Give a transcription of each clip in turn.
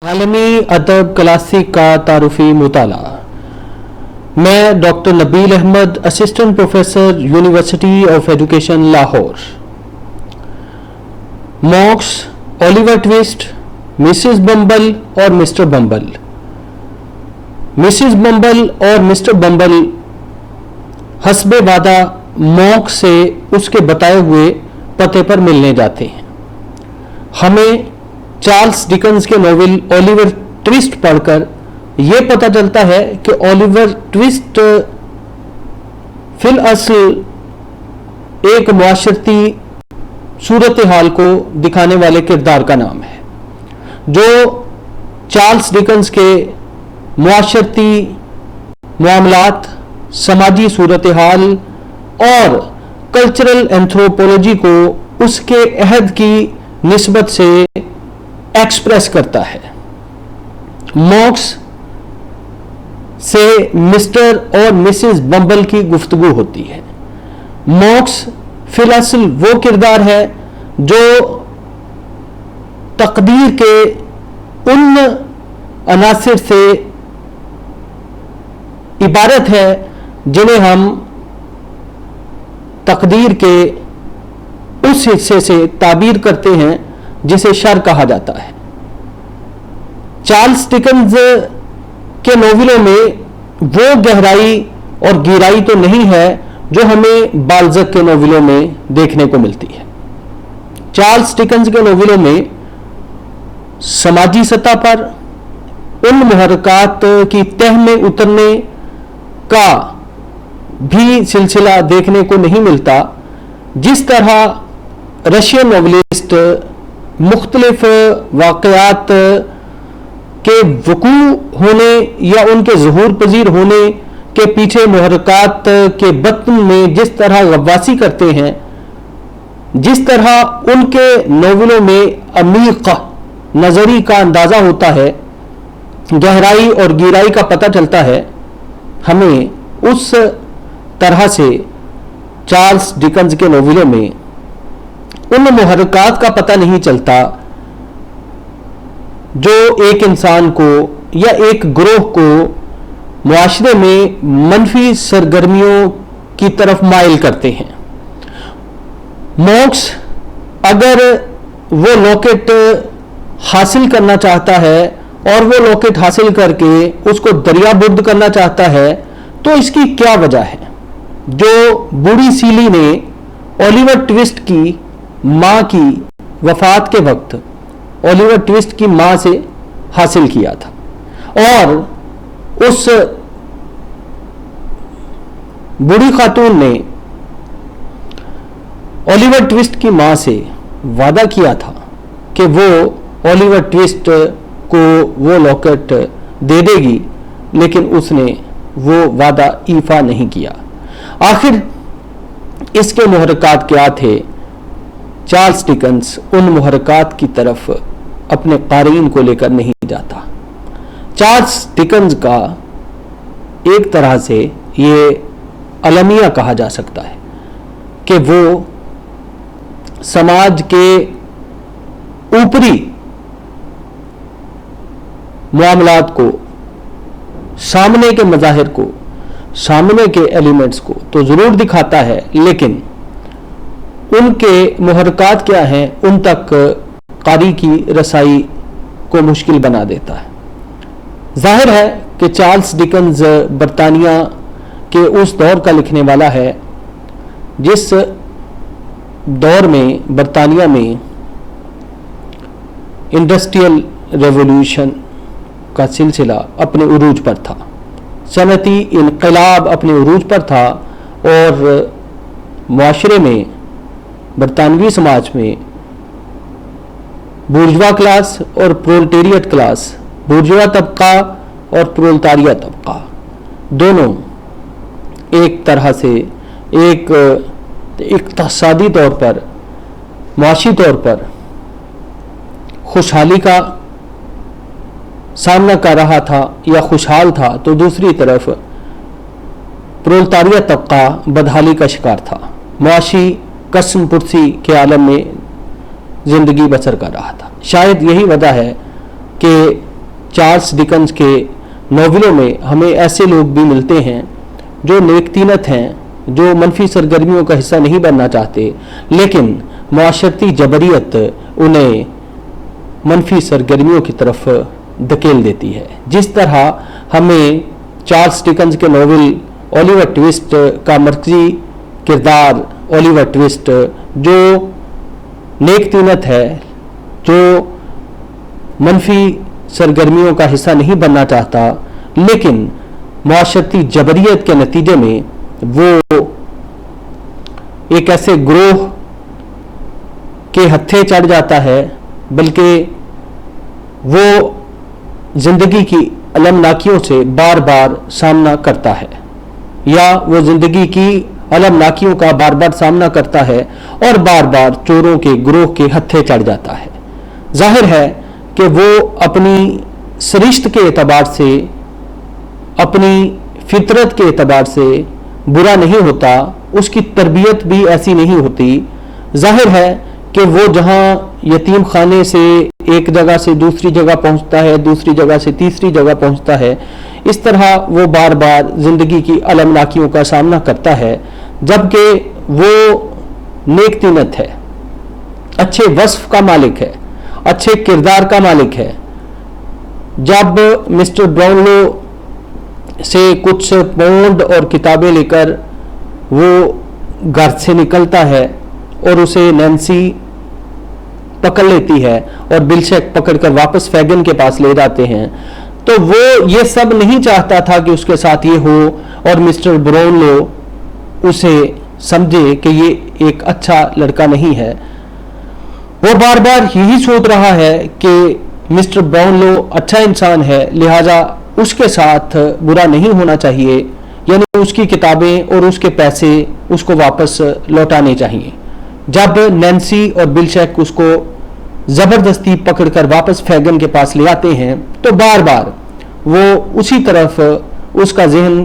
आलमी अदब क्लासिक का तारुफी मुताला। मैं doctor Nabeel Ahmed, assistant professor, university of education, Lahore. Monks, Oliver Twist, Mrs Bumble और मिस्टर बम्बल। मिसेस बम्बल और मिस्टर बम्बल हस्बे वादा मॉक्स से उसके बताए हुए पते पर मिलने जाते हैं। हमें चार्ल्स डिकेंस के नॉवेल ओलिवर ट्विस्ट पढ़कर यह पता चलता है कि ओलिवर ट्विस्ट फिल असल एक मुआशरती सूरत हाल को दिखाने वाले किरदार का नाम है, जो चार्ल्स डिकेंस के मुआशरती मामलात, समाजी सूरत हाल और कल्चरल एंथ्रोपोलॉजी को उसके अहद की निस्बत से एक्सप्रेस करता है। मॉक्स से मिस्टर और मिसेस बम्बल की गुफ्तगू होती है। मॉक्स फिलअसल वो किरदार है जो तकदीर के उन अनासिर से इबारत है जिन्हें हम तकदीर के उस हिस्से से ताबीर करते हैं जिसे शर कहा जाता है। चार्ल्स डिकेंस के नोवेलों में वो गहराई और गहराई तो नहीं है जो हमें बाल्ज़क के नोवेलों में देखने को मिलती है। चार्ल्स डिकेंस के नोवेलों में समाजी सतह पर उन मुहर्रकात की तह में उतरने का भी सिलसिला देखने को नहीं मिलता, जिस तरह रशियन नॉवलिस्ट मुख्तलिफ वाक़यात के वकू होने या उनके ज़हूर पजीर होने के पीछे मुहर्रकात के बत्न में जिस तरह गवासी करते हैं, जिस तरह उनके नोवेलों में अमीक़ नज़री का अंदाज़ा होता है, गहराई और गहराई का पता चलता है, हमें उस तरह से चार्ल्स डिकेंस के नोवेलों में उन मुहर्रकात का पता नहीं चलता जो एक इंसान को या एक ग्रोह को मुआशरे में मनफी सरगर्मियों की तरफ माइल करते हैं। मॉक्स अगर वो लॉकेट हासिल करना चाहता है और वो लॉकेट हासिल करके उसको दरियाबुर्द करना चाहता है, तो इसकी क्या वजह है जो बूढ़ी सीली ने ओलिवर ट्विस्ट की मां की वफात के वक्त ओलिवर ट्विस्ट की मां से हासिल किया था, और उस बूढ़ी खातून ने ओलिवर ट्विस्ट की मां से वादा किया था कि वो ओलिवर ट्विस्ट को वो लॉकेट दे देगी, लेकिन उसने वो वादा ईफा नहीं किया। आखिर इसके मुहर्रकात क्या थे? चार्ल्स डिकेंस उन मुहर्रकात की तरफ अपने क़ारीन को लेकर नहीं जाता। चार्ल्स डिकेंस का एक तरह से ये अलमिया कहा जा सकता है कि वो समाज के ऊपरी मामलात को, सामने के मज़ाहिर को, सामने के एलिमेंट्स को तो ज़रूर दिखाता है, लेकिन उनके मुहर्रकात क्या हैं उन तक कारी की रसाई को मुश्किल बना देता है। जाहिर है कि चार्ल्स डिकेंस बरतानिया के उस दौर का लिखने वाला है जिस दौर में बरतानिया में इंडस्ट्रियल रेवोल्यूशन का सिलसिला अपने उरूज पर था, सनती इनकलाब अपने उरूज पर था, और मुआशरे में, बरतानवी समाज में बुर्जुआ क्लास और प्रोलेटेरिएट क्लास, बुर्जुआ तबका और प्रोलेटारिया तबका, दोनों एक तरह से एक इक़्तिसादी तौर पर, माशी तौर पर खुशहाली का सामना कर रहा था या खुशहाल था, तो दूसरी तरफ प्रोलेटारिया तबका बदहाली का शिकार था, माशी कसम पुरसी के आलम में जिंदगी बसर कर रहा था। शायद यही वजह है कि चार्ल्स डिकन्स के नॉवेलों में हमें ऐसे लोग भी मिलते हैं जो नेकतीनत हैं, जो मनफी सरगर्मियों का हिस्सा नहीं बनना चाहते, लेकिन मुआशरती जबरियत उन्हें मनफी सरगर्मियों की तरफ धकेल देती है। जिस तरह हमें चार्ल्स डिकन्स के नॉवेल ओलिवर ट्विस्ट का मरकजी किरदार ओलिवर ट्विस्ट जो नेकतीनत है, जो मनफी सरगर्मियों का हिस्सा नहीं बनना चाहता, लेकिन मुआशरती जबरियत के नतीजे में वो एक ऐसे ग्रोह के हत्थे चढ़ जाता है, बल्कि वो जिंदगी की अलमनाकियों से बार बार सामना करता है, या वो जिंदगी की अलमनाकियों का बार बार सामना करता है और बार बार चोरों के ग्रोह के हत्थे चढ़ जाता है। जाहिर है कि वो अपनी सरिश्त के एतबार से, अपनी फितरत के एतबार से बुरा नहीं होता, उसकी तरबियत भी ऐसी नहीं होती। जाहिर है कि वो जहाँ यतीम खाने से एक जगह से दूसरी जगह पहुँचता है, दूसरी जगह से तीसरी जगह पहुँचता है, इस तरह वो बार बार जिंदगी की अलमनाकियों का सामना करता है, जबकि वो नेकतीनत है, अच्छे वस्फ का मालिक है, अच्छे किरदार का मालिक है। जब मिस्टर ब्राउनलो से कुछ पौंड और किताबें लेकर वो घर से निकलता है और उसे नैन्सी पकड़ लेती है और बिलशक पकड़कर वापस फैगन के पास ले जाते हैं, तो वो ये सब नहीं चाहता था कि उसके साथ ये हो और मिस्टर ब्राउनलो उसे समझे कि ये एक अच्छा लड़का नहीं है। वो बार बार यही सोच रहा है कि मिस्टर ब्राउनलो अच्छा इंसान है, लिहाजा उसके साथ बुरा नहीं होना चाहिए, यानी उसकी किताबें और उसके पैसे उसको वापस लौटाने चाहिए। जब नैन्सी और बिलशक उसको जबरदस्ती पकड़कर वापस फैगन के पास ले आते हैं, तो बार बार वो उसी तरफ उसका जहन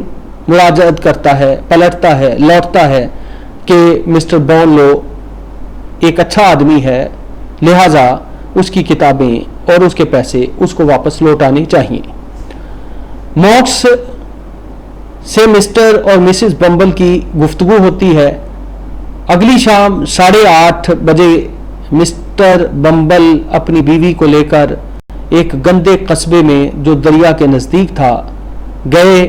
मुराजात करता है, पलटता है, लौटता है कि मिस्टर ब्राउनलो एक अच्छा आदमी है, लिहाजा उसकी किताबें और उसके पैसे उसको वापस लौटाने चाहिए। मॉक्स से मिस्टर और मिसेस बम्बल की गुफ्तगू होती है। अगली शाम 8:30 बजे मिस्टर बम्बल अपनी बीवी को लेकर एक गंदे कस्बे में जो दरिया के नज़दीक था गए।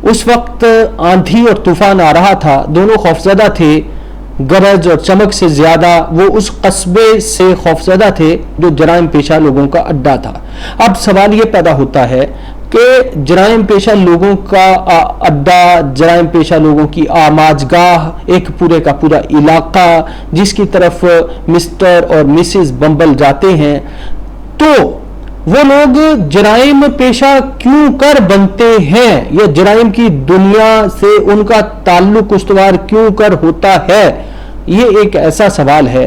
उस वक्त आंधी और तूफान आ रहा था, दोनों खौफजदा थे। गरज और चमक से ज्यादा वो उस कस्बे से खौफजदा थे जो जराइम पेशा लोगों का अड्डा था। अब सवाल ये पैदा होता है कि जराइम पेशा लोगों का अड्डा, जराइम पेशा लोगों की आमाजगाह, एक पूरे का पूरा इलाका जिसकी तरफ मिस्टर और मिसेस बम्बल जाते हैं, तो वो लोग जराइम पेशा क्यों कर बनते हैं, या जराइम की दुनिया से उनका ताल्लुक उस्तवार क्यों कर होता है, ये एक ऐसा सवाल है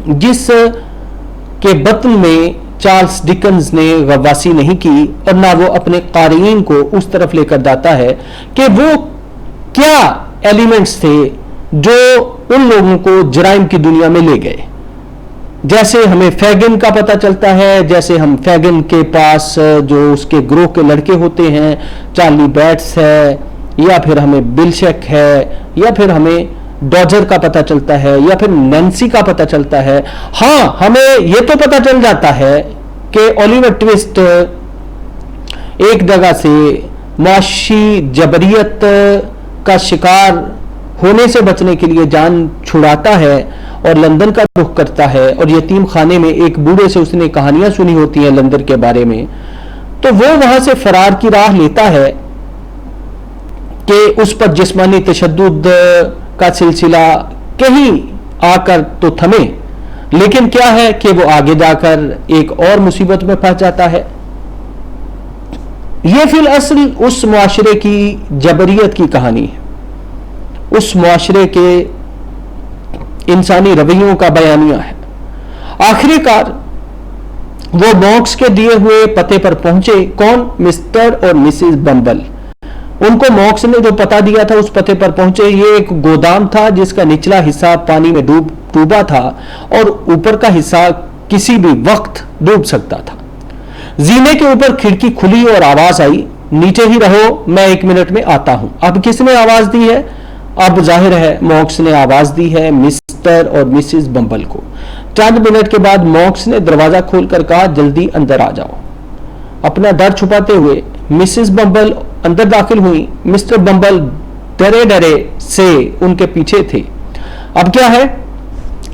जिस के बतन में चार्ल्स डिकन्स ने गवासी नहीं की और ना वो अपने क़ारीन को उस तरफ लेकर जाता है कि वो क्या एलिमेंट्स थे जो उन लोगों को जराइम की दुनिया में ले गए। जैसे हमें फैगन का पता चलता है, जैसे हम फैगन के पास जो उसके ग्रोह के लड़के होते हैं, चार्ली बैट्स है, या फिर हमें बिलशक है, या फिर हमें डॉजर का पता चलता है, या फिर नैन्सी का पता चलता है। हाँ, हमें यह तो पता चल जाता है कि ओलिवर ट्विस्ट एक जगह से मुआशी जबरियत का शिकार होने से बचने के लिए जान छुड़ाता है और लंदन का रुख करता है, और यतीम खाने में एक बूढ़े से उसने कहानियां सुनी होती हैं लंदन के बारे में, तो वो वहां से फरार की राह लेता है कि उस पर जिस्मानी तशद्दुद का सिलसिला कहीं आकर तो थमे, लेकिन क्या है कि वो आगे जाकर एक और मुसीबत में फंस जाता है। ये फिल असल उस मुआशरे की जबरियत की कहानी है, उस मुआशरे के इंसानी रवैयों का बयानिया है। आखिरकार वो मॉक्स के दिए हुए पते पर पहुंचे। कौन? मिस्टर और मिसेस बम्बल। उनको मॉक्स ने जो पता दिया था उस पते पर पहुंचे। ये एक गोदाम था जिसका निचला हिस्सा पानी में डूबा था और ऊपर का हिस्सा किसी भी वक्त डूब सकता था। जीने के ऊपर खिड़की खुली और आवाज आई, नीचे ही रहो, मैं 1 मिनट में आता हूं। अब किसने आवाज दी है? अब जाहिर है मॉक्स ने आवाज दी है मिस्टर और मिसेस बम्बल को। चंद मिनट के बाद मॉक्स ने दरवाजा खोलकर कहा, जल्दी अंदर आ जाओ। अपना डर छुपाते हुए मिसेस बम्बल अंदर दाखिल हुई। मिस्टर बम्बल डरे डरे से उनके पीछे थे। अब क्या है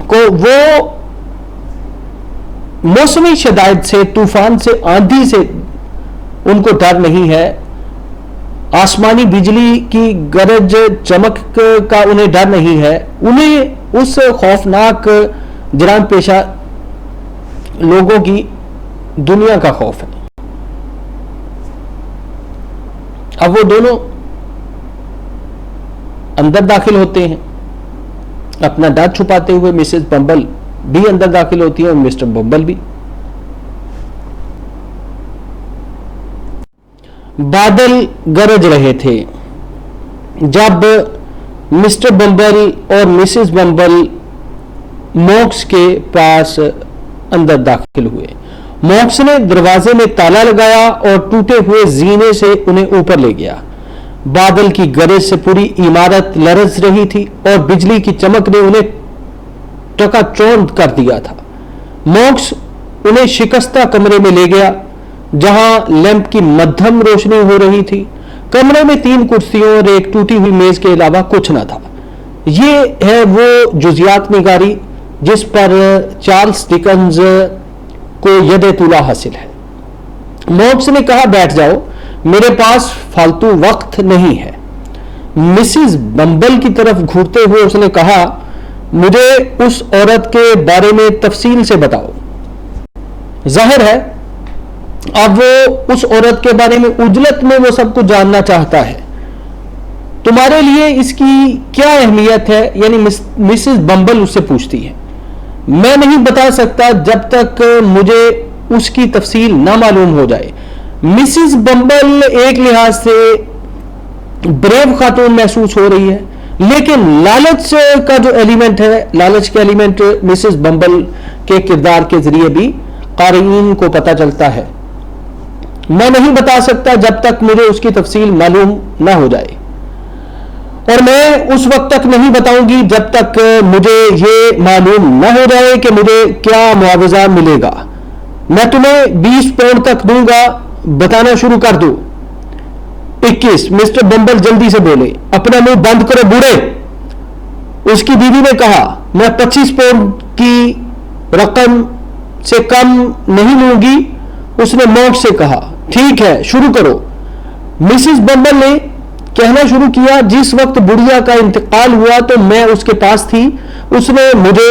को वो मौसमी शदायत से, तूफान से, आंधी से उनको डर नहीं है, आसमानी बिजली की गरज चमक का उन्हें डर नहीं है, उन्हें उस खौफनाक जराम पेशा लोगों की दुनिया का खौफ है। अब वो दोनों अंदर दाखिल होते हैं अपना डर छुपाते हुए। मिसेस बम्बल भी अंदर दाखिल होती है और मिस्टर बम्बल भी। बादल गरज रहे थे जब मिस्टर बम्बल और मिसेस बम्बल मॉक्स के पास अंदर दाखिल हुए। मॉक्स ने दरवाजे में ताला लगाया और टूटे हुए जीने से उन्हें ऊपर ले गया। बादल की गरज से पूरी इमारत लरज रही थी और बिजली की चमक ने उन्हें टकाचौंध कर दिया था। मॉक्स उन्हें शिकस्ता कमरे में ले गया जहां लैंप की मध्यम रोशनी हो रही थी। कमरे में 3 कुर्सियों और एक टूटी हुई मेज के अलावा कुछ न था। ये है वो जुजियात निगारी जिस पर चार्ल्स डिकन्स को यदे तुला हासिल है। मॉक्स ने कहा, बैठ जाओ, मेरे पास फालतू वक्त नहीं है। मिसेस बम्बल की तरफ घूरते हुए उसने कहा, मुझे उस औरत के बारे में तफसील से बताओ। जाहिर है अब वो उस औरत के बारे में उजलत में वो सब कुछ जानना चाहता है। तुम्हारे लिए इसकी क्या अहमियत है? यानी मिसेस बम्बल उससे पूछती है। मैं नहीं बता सकता जब तक मुझे उसकी तफसील ना मालूम हो जाए। मिसेस बम्बल एक लिहाज से ब्रेव खातून महसूस हो रही है, लेकिन लालच का जो एलिमेंट है, लालच के एलिमेंट मिसेस बम्बल के किरदार के जरिए भी क़ारीन को पता चलता है। मैं नहीं बता सकता जब तक मुझे उसकी तफसील मालूम ना हो जाए, और मैं उस वक्त तक नहीं बताऊंगी जब तक मुझे ये मालूम ना हो जाए कि मुझे क्या मुआवजा मिलेगा। मैं तुम्हें 20 पाउंड तक दूंगा, बताना शुरू कर दो। 21। मिस्टर बम्बल जल्दी से बोले, अपना मुंह बंद करो बूढ़े। उसकी बीवी ने कहा, मैं 25 पाउंड की रकम से कम नहीं लूंगी। उसने मॉक्स से कहा, ठीक है, शुरू करो। मिसेस बम्बल ने कहना शुरू किया, जिस वक्त बुढ़िया का इंतकाल हुआ तो मैं उसके पास थी। उसने मुझे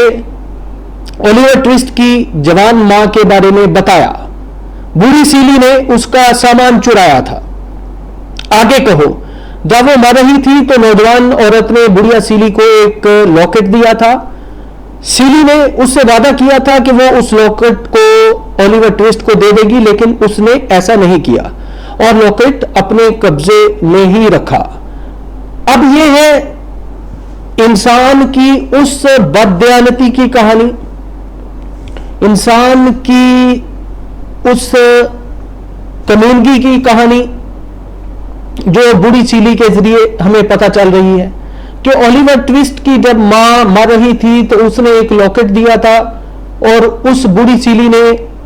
ओलिवर ट्विस्ट की जवान मां के बारे में बताया। बूढ़ी सीली ने उसका सामान चुराया था। आगे कहो। जब वो मर रही थी तो नौजवान औरत ने बुढ़िया सीली को एक लॉकेट दिया था। सीली ने उससे वादा किया था कि वो उस लॉकेट को ओलिवर ट्विस्ट को दे देगी, लेकिन उसने ऐसा नहीं किया और लॉकेट अपने कब्जे में ही रखा। अब ये है इंसान की उस बददयानती की कहानी, इंसान की उस कमीनगी की कहानी जो बूढ़ी सीली के जरिए हमें पता चल रही है कि ओलिवर ट्विस्ट की जब मां मर रही थी तो उसने एक लॉकेट दिया था और उस बूढ़ी सीली ने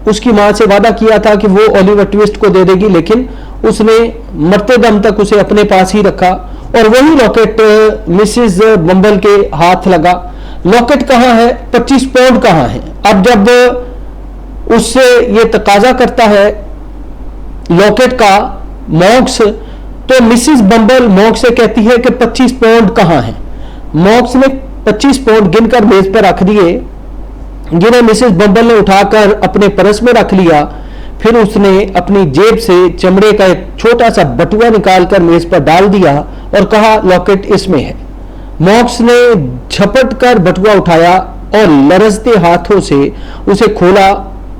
उसकी मां से वादा किया था कि वो ओलिवर ट्विस्ट को दे देगी, लेकिन उसने मरते दम तक उसे अपने पास ही रखा और वही लॉकेट मिसेस बम्बल के हाथ लगा। लॉकेट कहां है? 25 पाउंड कहां है? अब जब उससे ये तकाजा करता है लॉकेट का मॉक्स, तो मिसेस बम्बल मॉक्स से कहती है कि 25 पाउंड कहां है? मॉक्स ने 25 पाउंड गिनकर मेज पर रख दिए, जिन्हें मिसेस बम्बल ने उठाकर अपने पर्स में रख लिया। फिर उसने अपनी जेब से चमड़े का एक छोटा सा बटुआ निकालकर मेज पर डाल दिया और कहा, लॉकेट इसमें है। मॉक्स ने झपट कर बटुआ उठाया और लरजते हाथों से उसे खोला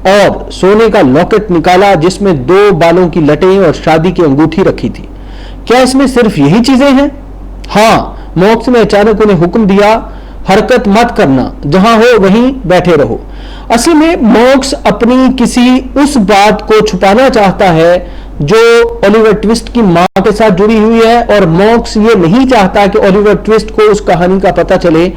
और सोने का लॉकेट निकाला जिसमें 2 बालों की लटें और शादी की अंगूठी रखी थी। क्या इसमें सिर्फ यही चीजें हैं? हाँ, मॉक्स ने अचानक उन्हें हुक्म दिया, हरकत मत करना, जहां हो वहीं बैठे रहो। असल में मॉक्स अपनी किसी उस बात को छुपाना चाहता है जो ओलिवर ट्विस्ट की मां के साथ जुड़ी हुई है, और मॉक्स ये नहीं चाहता कि ओलिवर ट्विस्ट को उस कहानी का पता चले,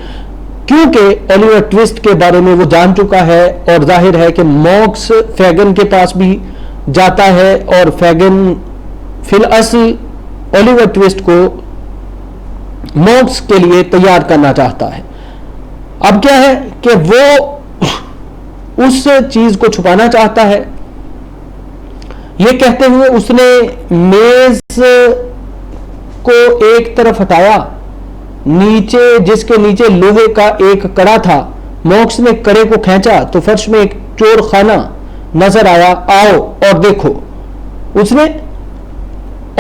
क्योंकि ओलिवर ट्विस्ट के बारे में वो जान चुका है। और जाहिर है कि मॉक्स फैगन के पास भी जाता है और फैगन फिल असल ओलिवर ट्विस्ट को मॉक्स के लिए तैयार करना चाहता है। अब क्या है कि वो उस चीज को छुपाना चाहता है। ये कहते हुए उसने मेज को एक तरफ हटाया, नीचे जिसके नीचे लोहे का एक कड़ा था। मॉक्स ने कड़े को खींचा तो फर्श में एक चोर खाना नजर आया। आओ और देखो, उसने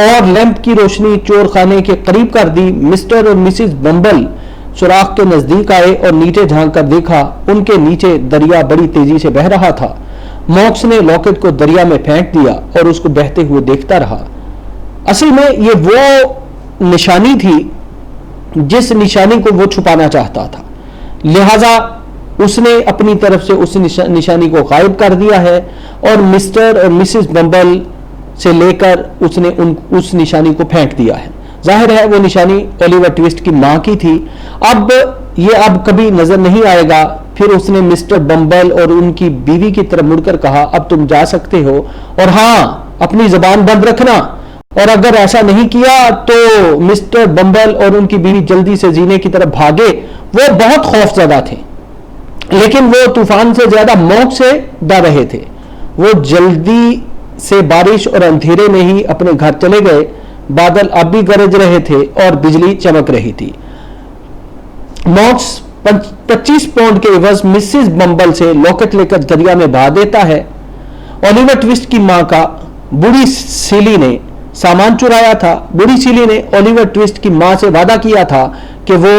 और लैंप की रोशनी चोर खाने के करीब कर दी। मिस्टर और मिसिस बम्बल सुराख के नजदीक आए और नीचे झांक कर देखा। उनके नीचे दरिया बड़ी तेजी से बह रहा था। मॉक्स ने लॉकेट को दरिया में फेंक दिया और उसको बहते हुए देखता रहा। असल में ये वो निशानी थी जिस निशानी को वो छुपाना चाहता था, लिहाजा उसने अपनी तरफ से उस निशानी को गायब कर दिया है और मिस्टर और मिसिस बम्बल से लेकर उसने उस निशानी को फेंक दिया है। जाहिर है वो निशानी ओलिवर ट्विस्ट की मां की थी। अब कभी नजर नहीं आएगा। फिर उसने मिस्टर बम्बल और उनकी बीवी की तरफ मुड़कर कहा, अब तुम जा सकते हो, और हाँ, अपनी जबान बंद रखना, और अगर ऐसा नहीं किया तो मिस्टर बम्बल और उनकी बीवी जल्दी से जीने की तरफ भागे। वो बहुत खौफजदा थे, लेकिन वो तूफान से ज्यादा मौत से डर रहे थे। वो जल्दी से बारिश और अंधेरे में ही अपने घर चले गए। बादल अब भी गरज रहे थे और बिजली चमक रही थी। मॉक्स 25 पाउंड के एवज मिसिस बम्बल से लॉकेट लेकर दरिया में बहा देता है। ओलिवर ट्विस्ट की मां का बूढ़ी सीली ने सामान चुराया था। बूढ़ी सीली ने ओलिवर ट्विस्ट की मां से वादा किया था कि वो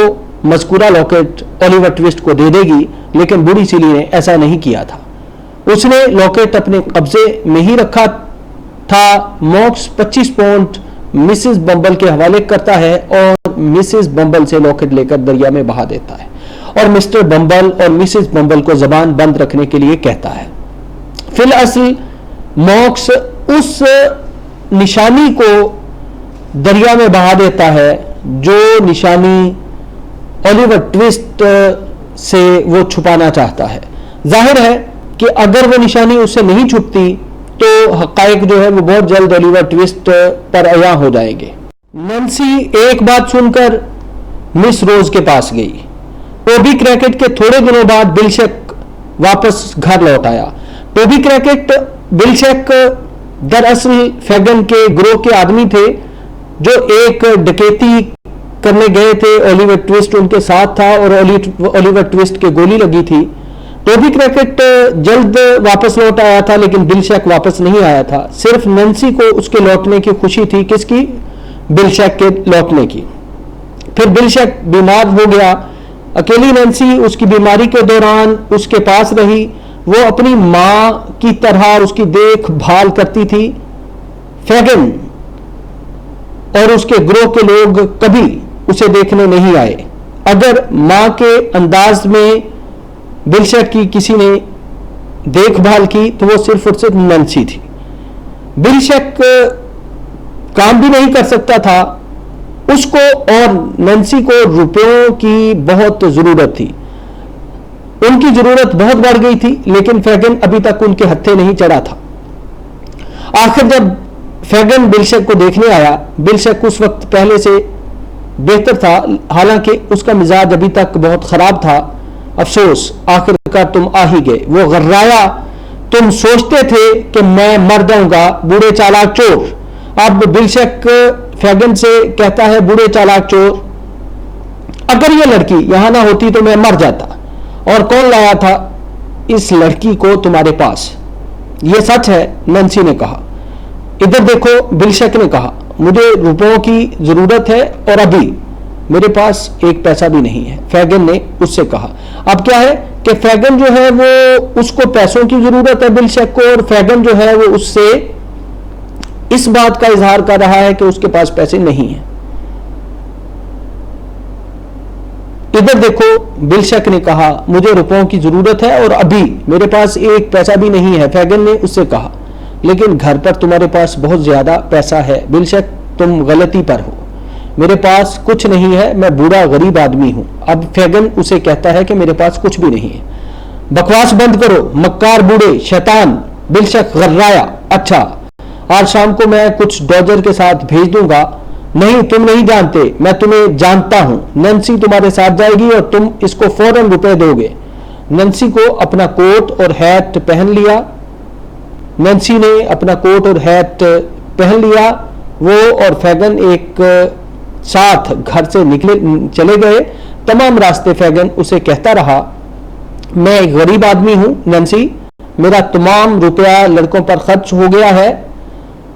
मज़कूरा लॉकेट ओलिवर ट्विस्ट को दे देगी, लेकिन बूढ़ी सीली ने ऐसा नहीं किया था। उसने लॉकेट अपने कब्जे में ही रखा था। मॉक्स 25 पाउंड मिसिस बम्बल के हवाले करता है और मिसिस बम्बल से लॉकेट लेकर दरिया में बहा देता है और मिस्टर बम्बल और मिसिस बम्बल को जबान बंद रखने के लिए कहता है। फिल असल मॉक्स उस निशानी को दरिया में बहा देता है जो निशानी ओलिवर ट्विस्ट से वो छुपाना चाहता है। जाहिर है कि अगर वो निशानी उससे नहीं छुपती तो हकायक जो है वो बहुत जल्द ओलिवर ट्विस्ट पर अया हो जाएंगे। नैन्सी एक बात सुनकर मिस रोज के पास गई। टोबी क्रैकेट के थोड़े दिनों बाद बिलशेक वापस घर लौट आया। टोबी क्रैकेट बिलशेक दरअसल फैगन के ग्रोह के आदमी थे जो एक डकैती करने गए थे। ओलिवर ट्विस्ट उनके साथ था और ओलिवर ट्विस्ट के गोली लगी थी। टोबी क्रैकेट जल्द वापस लौट आया था, लेकिन बिलशेक वापस नहीं आया था। सिर्फ नैन्सी को उसके लौटने की खुशी थी। किसकी? बिलशेक के लौटने की। फिर बिलशेक बीमार हो गया। अकेली नैन्सी उसकी बीमारी के दौरान उसके पास रही। वो अपनी मां की तरह उसकी देखभाल करती थी। फैगन और उसके ग्रोह के लोग कभी उसे देखने नहीं आए। अगर मां के अंदाज में बिलशेक की किसी ने देखभाल की तो वो सिर्फ और सिर्फ नैन्सी थी। बिलशेक काम भी नहीं कर सकता था। उसको और नैन्सी को रुपयों की बहुत जरूरत थी। उनकी जरूरत बहुत बढ़ गई थी, लेकिन फैगन अभी तक उनके हत्थे नहीं चढ़ा था। आखिर जब फैगन बिलशेक को देखने आया, बिलशेक उस वक्त पहले से बेहतर था, हालांकि उसका मिजाज अभी तक बहुत खराब था। अफसोस, आखिरकार तुम आ ही गए। वो गर्राया, तुम सोचते थे कि मैं मर जाऊंगा, बूढ़े चालाक चोर। अब बिलशेक फैगन से कहता है, बूढ़े चालाक चोर, अगर ये लड़की यहां ना होती तो मैं मर जाता। और कौन लाया था इस लड़की को तुम्हारे पास? यह सच है, नैन्सी ने कहा। इधर देखो, बिलशेक ने कहा, मुझे रुपयों की जरूरत है और अभी मेरे पास एक पैसा भी नहीं है, फैगन ने उससे कहा। अब क्या है कि फैगन जो है वो उसको पैसों की जरूरत है बिलशेक को, और फैगन जो है वो उससे इस बात का इजहार कर रहा है कि उसके पास पैसे नहीं है। इधर देखो, बिलशक ने कहा मुझे रुपयों की जरूरत है और अभी मेरे पास एक पैसा भी नहीं है। फैगन ने उससे कहा लेकिन घर पर तुम्हारे पास बहुत ज्यादा पैसा है। बिलशक तुम गलती पर हो, मेरे पास कुछ नहीं है, मैं बूढ़ा गरीब आदमी हूं। अब फैगन उसे कहता है कि मेरे पास कुछ भी नहीं है। बकवास बंद करो मक्कार बूढ़े शैतान, बिलशक गर्राया। अच्छा, आज शाम को मैं कुछ डॉजर के साथ भेज दूंगा। नहीं, तुम नहीं जानते, मैं तुम्हें जानता हूं। नैन्सी तुम्हारे साथ जाएगी और तुम इसको फौरन रुपए दोगे। नैन्सी को अपना कोट और हैट पहन लिया। नैन्सी ने अपना कोट और हैट पहन लिया। वो और फैगन एक साथ घर से निकले चले गए। तमाम रास्ते फैगन उसे कहता रहा, मैं एक गरीब आदमी हूं नैन्सी, मेरा तमाम रुपया लड़कों पर खर्च हो गया है,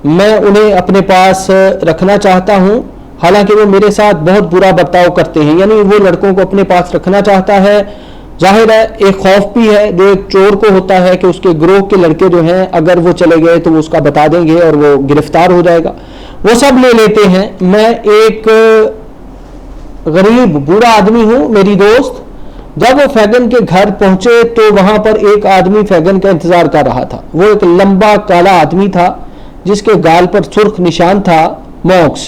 मैं उन्हें अपने पास रखना चाहता हूं। हालांकि वो मेरे साथ बहुत बुरा बर्ताव करते हैं, यानी वो लड़कों को अपने पास रखना चाहता है। जाहिर है एक खौफ भी है जो एक चोर को होता है कि उसके गिरोह के लड़के जो हैं अगर वो चले गए तो वो उसका बता देंगे और वो गिरफ्तार हो जाएगा। वो सब ले लेते हैं। मैं एक गरीब बूढ़ा आदमी हूं मेरी दोस्त। जब वो फैगन के घर पहुंचे तो वहां पर एक आदमी फैगन का इंतजार कर रहा था। वो एक लंबा काला आदमी था जिसके गाल पर सुर्ख निशान था, मॉक्स।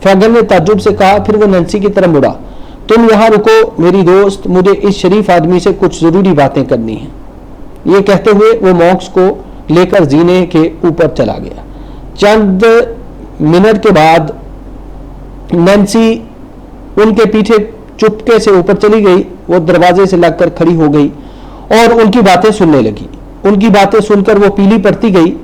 फैगन ने ताज्जुब से कहा, फिर वो नैन्सी की तरफ मुड़ा, तुम यहां रुको मेरी दोस्त, मुझे इस शरीफ आदमी से कुछ जरूरी बातें करनी है। ये कहते हुए वो मॉक्स को लेकर जीने के ऊपर चला गया। चंद मिनट के बाद नैन्सी उनके पीछे चुपके से ऊपर चली गई। वो दरवाजे से लगकर खड़ी हो गई और उनकी बातें सुनने लगी। उनकी बातें सुनकर वो पीली पड़ती गई।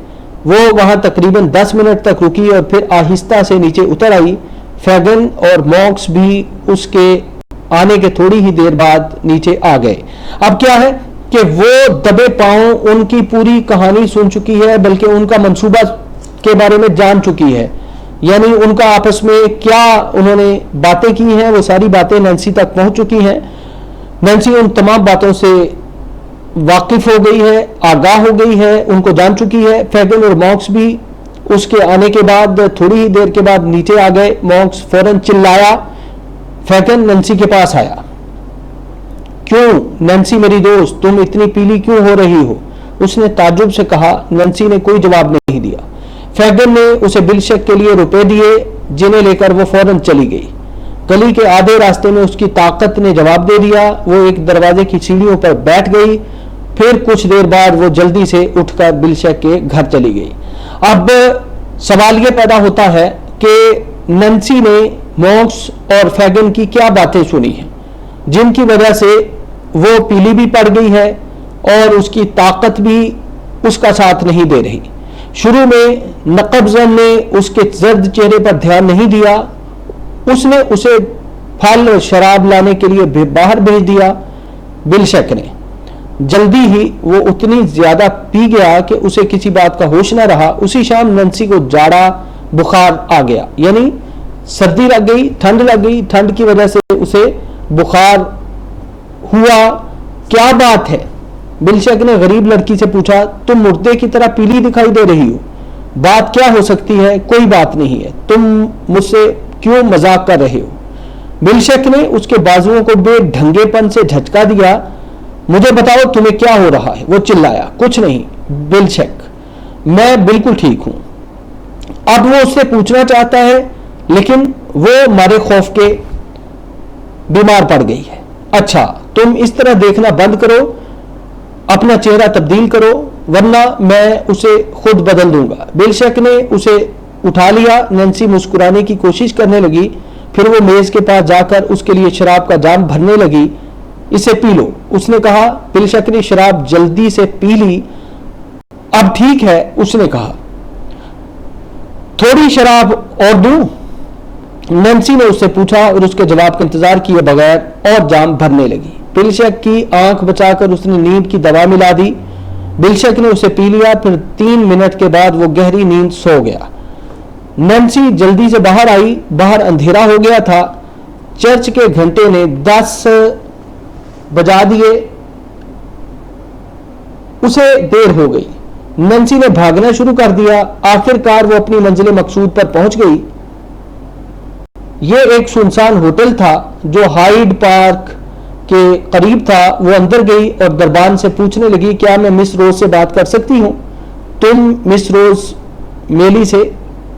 वो वहां तकरीबन 10 मिनट तक रुकी और फिर आहिस्ता से नीचे उतर आई। फैगन और मॉक्स भी उसके आने के थोड़ी ही देर बाद नीचे आ गए। अब क्या है कि वो दबे पांव उनकी पूरी कहानी सुन चुकी है, बल्कि उनका मंसूबा के बारे में जान चुकी है, यानी उनका आपस में क्या उन्होंने बातें की हैं वो सारी बातें नैन्सी तक पहुंच चुकी हैं। नैन्सी उन तमाम बातों से वाकिफ हो गई है, आगाह हो गई है, उनको जान चुकी है। फैगन और मॉक्स भी उसके आने के बाद थोड़ी ही देर के बाद नीचे आ गए। मॉक्स फौरन चिल्लाया। फैगन नैन्सी के पास आया, क्यों नैन्सी मेरी दोस्त, तुम इतनी पीली क्यों हो रही हो? उसने ताज्जुब से कहा। नैन्सी ने कोई जवाब नहीं दिया। फैगन ने उसे बिलशक के लिए रुपए दिए, जिन्हें लेकर वो फौरन चली गई। गली के आधे रास्ते में उसकी ताकत ने जवाब दे दिया। वो एक दरवाजे की सीढ़ियों पर बैठ गई। फिर कुछ देर बाद वो जल्दी से उठकर बिलशक के घर चली गई। अब सवाल ये पैदा होता है कि नैन्सी ने मॉक्स और फैगन की क्या बातें सुनी हैं जिनकी वजह से वो पीली भी पड़ गई है और उसकी ताकत भी उसका साथ नहीं दे रही। शुरू में नकबजन ने उसके जर्द चेहरे पर ध्यान नहीं दिया। उसने उसे फल शराब लाने के लिए बाहर भेज दिया। बिलशक ने जल्दी ही वो उतनी ज्यादा पी गया कि उसे किसी बात का होश ना रहा। उसी शाम नैन्सी को जाड़ा बुखार आ गया, यानी सर्दी लग गई, ठंड लग गई। ठंड की वजह से उसे बुखार हुआ। क्या बात है? बिलशक ने गरीब लड़की से पूछा, तुम मुर्दे की तरह पीली दिखाई दे रही हो, बात क्या हो सकती है? कोई बात नहीं है, तुम मुझसे क्यों मजाक कर रहे हो? बिलशक ने उसके बाजुओं को बेढंगेपन से झटका दिया। मुझे बताओ तुम्हें क्या हो रहा है? वो चिल्लाया। कुछ नहीं बिलशक, मैं बिल्कुल ठीक हूं। अब वो उससे पूछना चाहता है लेकिन वो मारे खौफ के बीमार पड़ गई है। अच्छा, तुम इस तरह देखना बंद करो, अपना चेहरा तब्दील करो, वरना मैं उसे खुद बदल दूंगा। बिलशक ने उसे उठा लिया। नैन्सी मुस्कुराने की कोशिश करने लगी। फिर वो मेज के पास जाकर उसके लिए शराब का जाम भरने लगी। इसे पी लो, उसने कहा। बिलशक ने शराब जल्दी से पी ली। अब ठीक है, उसने कहा, थोड़ी शराब और दूं? नैन्सी ने उससे पूछा और उसके जवाब का इंतजार किए बगैर और जाम भरने लगी। बिलशक की आंख बचाकर उसने नींद की दवा मिला दी। बिलशक ने उसे पी लिया। फिर 3 मिनट के बाद वो गहरी नींद सो गया। नैन्सी जल्दी से बाहर आई। बाहर अंधेरा हो गया था। चर्च के घंटे ने 10 बजा दिए। उसे देर हो गई। नैन्सी ने भागना शुरू कर दिया। आखिरकार वो अपनी मंजिल मकसूद पर पहुंच गई। ये एक सुनसान होटल था जो हाइड पार्क के करीब था। वो अंदर गई और दरबान से पूछने लगी, क्या मैं मिस रोज से बात कर सकती हूँ? तुम मिस रोज मेली से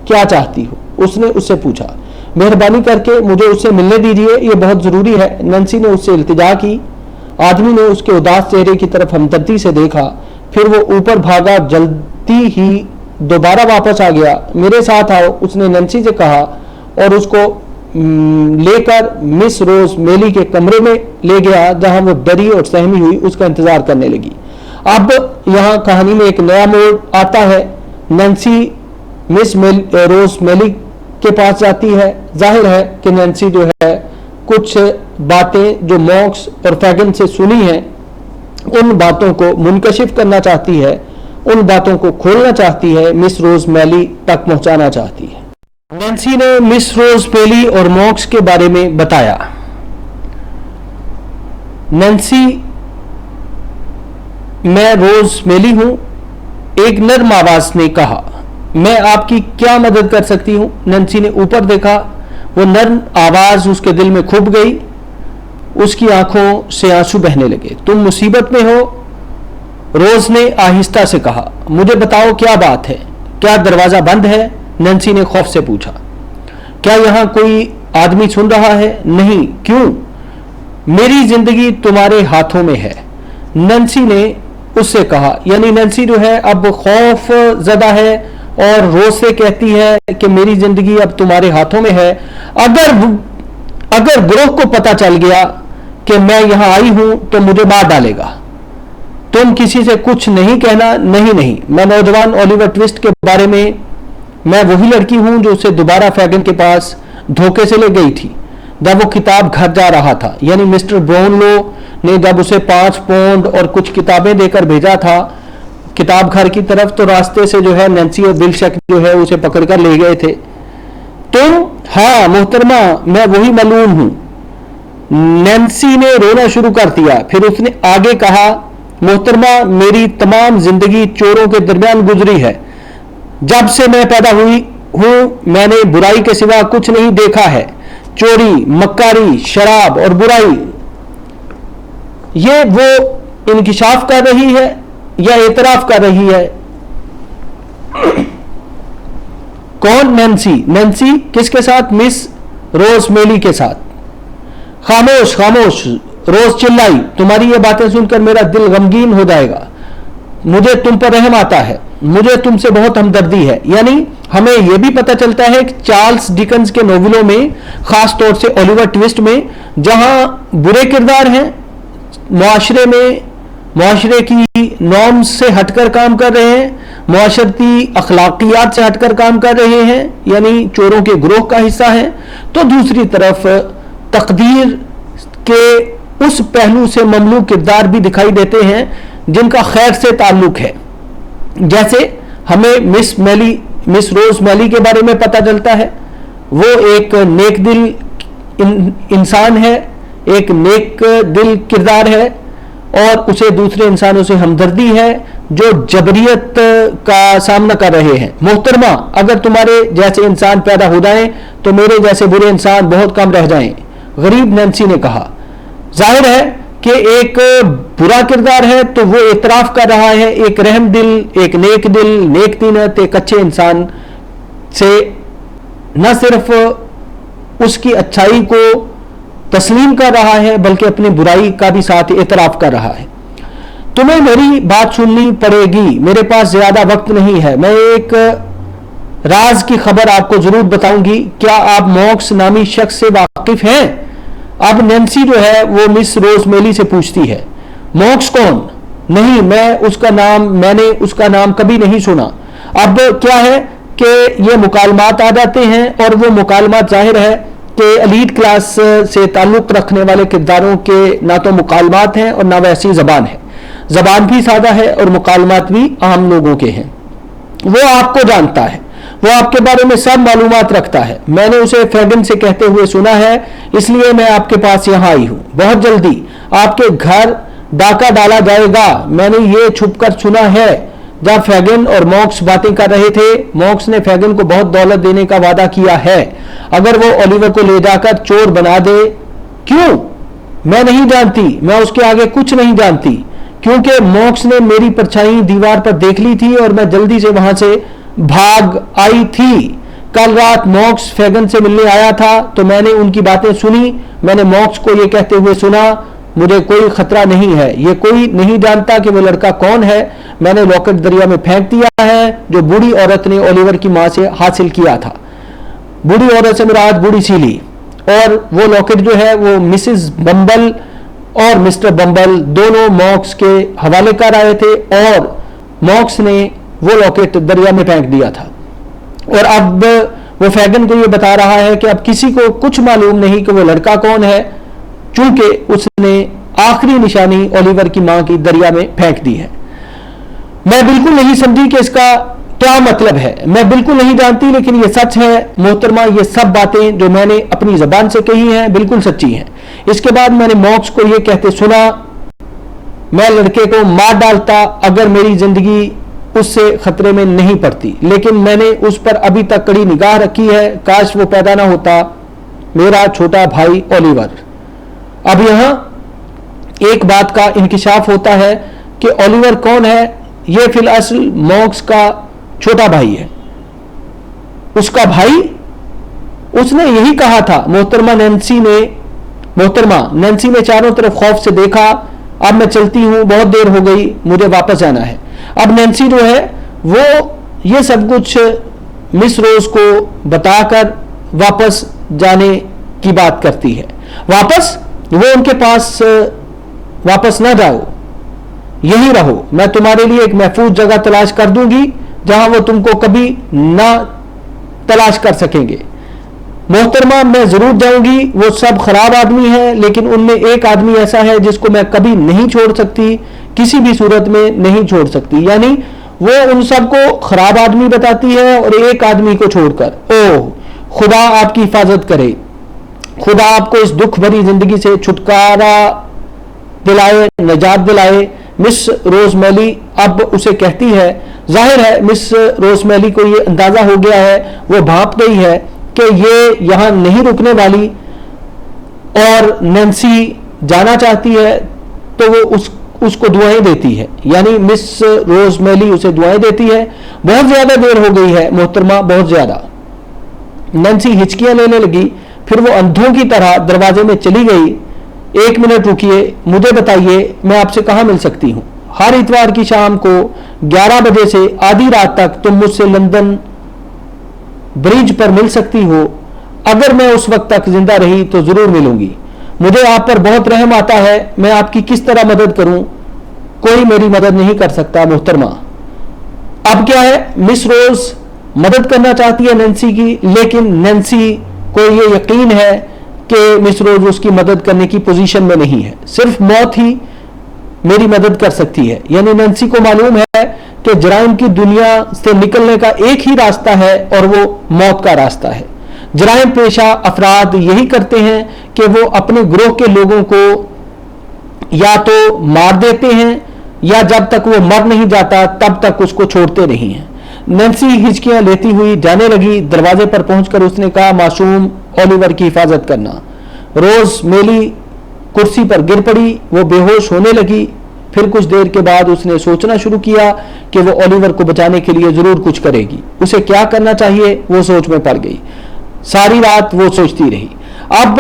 क्या चाहती हो? उसने उससे पूछा। मेहरबानी करके मुझे उससे मिलने दीजिए, ये बहुत ज़रूरी है। नैन्सी ने उससे इल्तिजा की। आदमी ने उसके उदास चेहरे की तरफ हमदर्दी से देखा, फिर वो ऊपर भागा, जल्दी ही दोबारा वापस आ गया। मेरे साथ आओ, उसने नैन्सी से कहा और उसको लेकर मिस रोज मेली के कमरे में ले गया, जहां वो डरी और सहमी हुई उसका इंतजार करने लगी। अब यहाँ कहानी में एक नया मोड़ आता है। नैन्सी मिस रोज मेली के पास जाती है। जाहिर है कि नैन्सी जो है कुछ बातें जो मॉक्स और फैगन से सुनी हैं, उन बातों को मुनकशिफ करना चाहती है, उन बातों को खोलना चाहती है, मिस रोज मेली तक पहुंचाना चाहती है। नैन्सी ने मिस रोज मेली और मॉक्स के बारे में बताया। नैन्सी, मैं रोज मेली हूं, एक नर्म आवाज ने कहा। मैं आपकी क्या मदद कर सकती हूं? नैन्सी ने ऊपर देखा। वो नर्म आवाज उसके दिल में खुभ गई। उसकी आंखों से आंसू बहने लगे। तुम मुसीबत में हो? रोज ने आहिस्ता से कहा। मुझे बताओ क्या बात है? क्या दरवाजा बंद है? नैन्सी ने खौफ से पूछा। क्या यहां कोई आदमी सुन रहा है? नहीं। क्यों? मेरी जिंदगी तुम्हारे हाथों में है, नैन्सी ने उससे कहा। यानी नैन्सी जो है अब खौफ ज़दा है और रोज से कहती है कि मेरी जिंदगी अब तुम्हारे हाथों में है। अगर ग्रोह को पता चल गया कि मैं यहां आई हूं तो मुझे मार डालेगा। तुम किसी से कुछ नहीं कहना। नहीं, मैं नौजवान ओलिवर ट्विस्ट के बारे में, मैं वही लड़की हूं जो उसे दोबारा फैगन के पास धोखे से ले गई थी जब वो किताब घर जा रहा था। यानी मिस्टर ब्राउनलो ने जब उसे 5 पाउंड और कुछ किताबें देकर भेजा था किताब घर की तरफ, तो रास्ते से जो है नैन्सी और बिल शक जो है उसे पकड़कर ले गए थे। तुम? हाँ मोहतरमा, मैं वही मलून हूं। नैन्सी ने रोना शुरू कर दिया। फिर उसने आगे कहा, मोहतरमा, मेरी तमाम जिंदगी चोरों के दरमियान गुजरी है। जब से मैं पैदा हुई हूं मैंने बुराई के सिवा कुछ नहीं देखा है। चोरी, मक्कारी, शराब और बुराई। ये वो इंकिशाफ कर रही है या एतराफ कर रही है? कौन? नैन्सी। नैन्सी किसके साथ? मिस रोज मेली के साथ। खामोश खामोश, रोज चिल्लाई। तुम्हारी ये बातें सुनकर मेरा दिल गमगीन हो जाएगा। मुझे तुम पर रहम आता है, मुझे तुमसे बहुत हमदर्दी है। यानी हमें यह भी पता चलता है कि चार्ल्स डिकन्स के नोवेलों में, खास तौर से ओलिवर ट्विस्ट में, जहां बुरे किरदार हैं, मुआशरे की नॉर्म्स से हटकर काम कर रहे हैं, मुआशरती अखलाकियात से हटकर काम कर रहे हैं, यानी चोरों के ग्रोह का हिस्सा हैं, तो दूसरी तरफ तकदीर के उस पहलू से ममलू किरदार भी दिखाई देते हैं जिनका खैर से ताल्लुक है। जैसे हमें मिस रोज मेली के बारे में पता चलता है। वो एक नेक दिल इंसान है, एक नेक दिल किरदार है और उसे दूसरे इंसानों से हमदर्दी है जो जबरियत का सामना कर रहे हैं। मोहतरमा, अगर तुम्हारे जैसे इंसान पैदा हो जाएं तो मेरे जैसे बुरे इंसान बहुत कम रह जाएं, गरीब नैन्सी ने कहा। जाहिर है कि एक बुरा किरदार है तो वो इतराफ कर रहा है, एक रहम दिल, एक नेक दिल, नेक तीनत, एक अच्छे इंसान से न सिर्फ उसकी अच्छाई को तस्लीम कर रहा है बल्कि अपनी बुराई का भी साथ इतराफ कर रहा है। तुम्हें मेरी बात सुननी पड़ेगी, मेरे पास ज्यादा वक्त नहीं है। मैं एक राज की खबर आपको जरूर बताऊंगी। क्या आप मॉक्स नामी शख्स से वाकिफ हैं? अब नैन्सी जो है वो मिस रोज मेली से पूछती है। मॉक्स कौन? नहीं, मैंने उसका नाम कभी नहीं सुना। अब क्या है कि ये मुकालमात आ जाते हैं और वो मुकालमात जाहिर है कि एलीट क्लास से ताल्लुक रखने वाले किरदारों के ना तो मुकालमात हैं और ना वैसी ज़बान है। ज़बान भी सादा है और मुकालमात भी आम लोगों के हैं। वो आपको जानता है, वो आपके बारे में सब मालूमात रखता है। मैंने उसे फैगन से कहते हुए सुना है, इसलिए मैं आपके पास यहाँ आई हूँ। बहुत जल्दी आपके घर डाका डाला जाएगा, मैंने ये छुपकर सुना है। जब फैगन और मॉक्स बातें कर रहे थे, मॉक्स ने फैगन को बहुत दौलत देने का वादा किया है अगर वो ओलिवर को ले जाकर चोर बना दे। क्यों? मैं नहीं जानती, मैं उसके आगे कुछ नहीं जानती, क्योंकि मॉक्स ने मेरी परछाई दीवार पर देख ली थी और मैं जल्दी से वहां से भाग आई थी। कल रात मॉक्स फैगन से मिलने आया था तो मैंने उनकी बातें सुनी। मैंने मॉक्स को यह कहते हुए सुना, मुझे कोई खतरा नहीं है, ये कोई नहीं जानता कि वो लड़का कौन है। मैंने लॉकेट दरिया में फेंक दिया है जो बूढ़ी औरत ने ओलिवर की मां से हासिल किया था। बूढ़ी औरत से मुराद बूढ़ी सीली, और वो लॉकेट जो है वो मिसेस बम्बल और मिस्टर बम्बल दोनों मॉक्स के हवाले कर आए थे और मॉक्स ने वो लॉकेट दरिया में फेंक दिया था। और अब वो फैगन को ये बता रहा है कि अब किसी को कुछ मालूम नहीं कि वो लड़का कौन है, चूंकि उसने आखिरी निशानी ओलिवर की मां की दरिया में फेंक दी है। मैं बिल्कुल नहीं समझी कि इसका क्या मतलब है, मैं बिल्कुल नहीं जानती, लेकिन ये सच है मोहतरमा, ये सब बातें जो मैंने अपनी जबान से कही हैं बिल्कुल सच्ची हैं। इसके बाद मैंने मॉक्स को ये कहते सुना, मैं लड़के को मार डालता अगर मेरी जिंदगी उससे खतरे में नहीं पड़ती, लेकिन मैंने उस पर अभी तक कड़ी निगाह रखी है। काश वो पैदा ना होता, मेरा छोटा भाई ओलिवर। अब यहां एक बात का इंकिशाफ होता है कि ओलिवर कौन है। यह फिलहाल मॉक्स का छोटा भाई है, उसका भाई। उसने यही कहा था। मोहतरमा नैन्सी ने चारों तरफ खौफ से देखा। अब मैं चलती हूं, बहुत देर हो गई, मुझे वापस जाना है। अब नैन्सी जो है वो ये सब कुछ मिस रोज को बताकर वापस जाने की बात करती है। वापस? वो उनके पास वापस ना जाओ, यही रहो, मैं तुम्हारे लिए एक महफूज जगह तलाश कर दूंगी जहां वो तुमको कभी ना तलाश कर सकेंगे। मोहतरमा मैं जरूर जाऊंगी, वो सब खराब आदमी हैं, लेकिन उनमें एक आदमी ऐसा है जिसको मैं कभी नहीं छोड़ सकती, किसी भी सूरत में नहीं छोड़ सकती। यानी वो उन सबको खराब आदमी बताती है और एक आदमी को छोड़कर। ओह, खुदा आपकी हिफाजत करे, खुदा आपको इस दुख भरी जिंदगी से छुटकारा दिलाए, निजात दिलाए। मिस रोजमेली अब उसे कहती है। जाहिर है मिस रोजमेली को ये अंदाजा हो गया है, वो भांप गई है कि ये यहां नहीं रुकने वाली और नैन्सी जाना चाहती है, तो वो उसको दुआएं देती है। यानी मिस रोजमेली उसे दुआएं देती है। बहुत ज्यादा देर हो गई है मोहतरमा, बहुत ज्यादा। नैन्सी हिचकियां लेने लगी, फिर वो अंधों की तरह दरवाजे में चली गई। 1 मिनट रुकिए, मुझे बताइए मैं आपसे कहां मिल सकती हूं। हर इतवार की शाम को 11 बजे से आधी रात तक तुम मुझसे लंदन ब्रिज पर मिल सकती हो। अगर मैं उस वक्त तक जिंदा रही तो जरूर मिलूंगी। मुझे आप पर बहुत रहम आता है, मैं आपकी किस तरह मदद करूं? कोई मेरी मदद नहीं कर सकता मोहतरमा। अब क्या है, मिस रोज मदद करना चाहती है नैन्सी की, लेकिन नैन्सी को यह यकीन है कि मिस रोज उसकी मदद करने की पोजीशन में नहीं है। सिर्फ मौत ही मेरी मदद कर सकती है। यानी नैन्सी को मालूम है कि जराइम की दुनिया से निकलने का एक ही रास्ता है और वो मौत का रास्ता है। जराइम पेशा अफराद यही करते हैं कि वो अपने ग्रोह के लोगों को या तो मार देते हैं या जब तक वो मर नहीं जाता तब तक उसको छोड़ते नहीं हैं। नैन्सी हिचकियां लेती हुई जाने लगी। दरवाजे पर पहुंचकर उसने कहा, मासूम ओलिवर की हिफाजत करना। रोज मेली कुर्सी पर गिर पड़ी, वो बेहोश होने लगी। फिर कुछ देर के बाद उसने सोचना शुरू किया कि वो ओलिवर को बचाने के लिए जरूर कुछ करेगी। उसे क्या करना चाहिए, वो सोच में पड़ गई। सारी रात वो सोचती रही। अब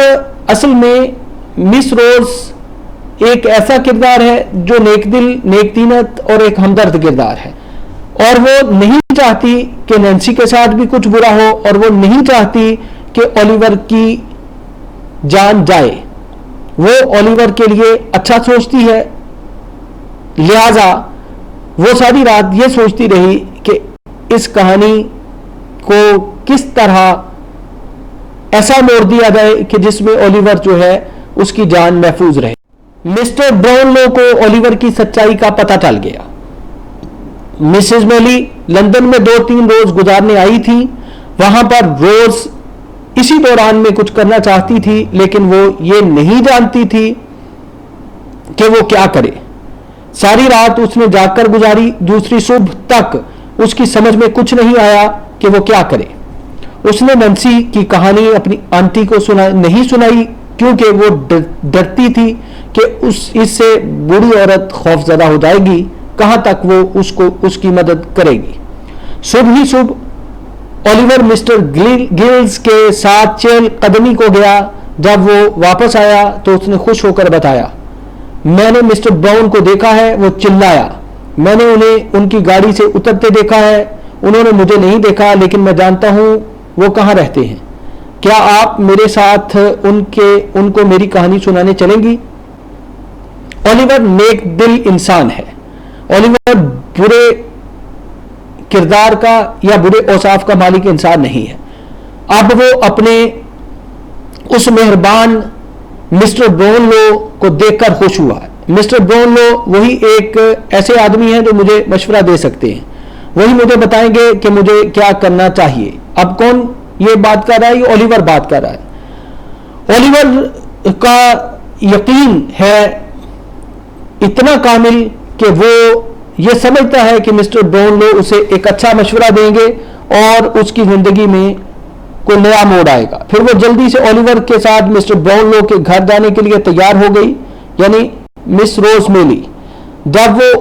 असल में मिस रोज एक ऐसा किरदार है जो नेकदिल, नेकदीनत और एक हमदर्द किरदार है, और वो नहीं चाहती कि नैन्सी के साथ भी कुछ बुरा हो, और वो नहीं चाहती कि ओलिवर की जान जाए। वो ओलिवर के लिए अच्छा सोचती है, लिहाजा वो सारी रात ये सोचती रही कि इस कहानी को किस तरह ऐसा मोड़ दिया जाए कि जिसमें ओलिवर जो है उसकी जान महफूज रहे। मिस्टर ब्राउनलो को ओलिवर की सच्चाई का पता चल गया। मिसेस मेली लंदन में 2-3 रोज गुजारने आई थी। वहां पर रोज इसी दौरान में कुछ करना चाहती थी, लेकिन वो ये नहीं जानती थी कि वो क्या करे। सारी रात उसने जागकर गुजारी। दूसरी सुबह तक उसकी समझ में कुछ नहीं आया कि वो क्या करे। उसने नैन्सी की कहानी अपनी आंटी को नहीं सुनाई, क्योंकि वो डरती थी कि इससे बूढ़ी औरत खौफजदा हो जाएगी, कहां तक वो उसकी मदद करेगी। सुबह ही सुबह ओलिवर मिस्टर गिल्स के साथ चहल कदमी को गया। जब वो वापस आया तो उसने खुश होकर बताया, मैंने मिस्टर ब्राउन को देखा है, वो चिल्लाया। मैंने उन्हें उनकी गाड़ी से उतरते देखा है। उन्होंने मुझे नहीं देखा, लेकिन मैं जानता हूं वो कहां रहते हैं। क्या आप मेरे साथ उनको मेरी कहानी सुनाने चलेंगी? ओलिवर नेक दिल इंसान है। ओलिवर बुरे किरदार का या बुरे औसाफ का मालिक इंसान नहीं है। अब वो अपने उस मेहरबान मिस्टर ब्राउनलो को देखकर खुश हुआ। मिस्टर ब्राउनलो वही एक ऐसे आदमी हैं जो मुझे मशवरा दे सकते हैं, वही मुझे बताएंगे कि मुझे क्या करना चाहिए। अब कौन ये बात कर रहा है? ये ओलिवर बात कर रहा है। ओलिवर का यकीन है इतना कामिल कि वो ये समझता है कि मिस्टर ब्राउनलो उसे एक अच्छा मशवरा देंगे और उसकी जिंदगी में कोई नया मोड़ आएगा। फिर वो जल्दी से ओलिवर के साथ मिस्टर ब्राउनलो के घर जाने के लिए तैयार हो गई, यानी मिस रोज मेली। जब वो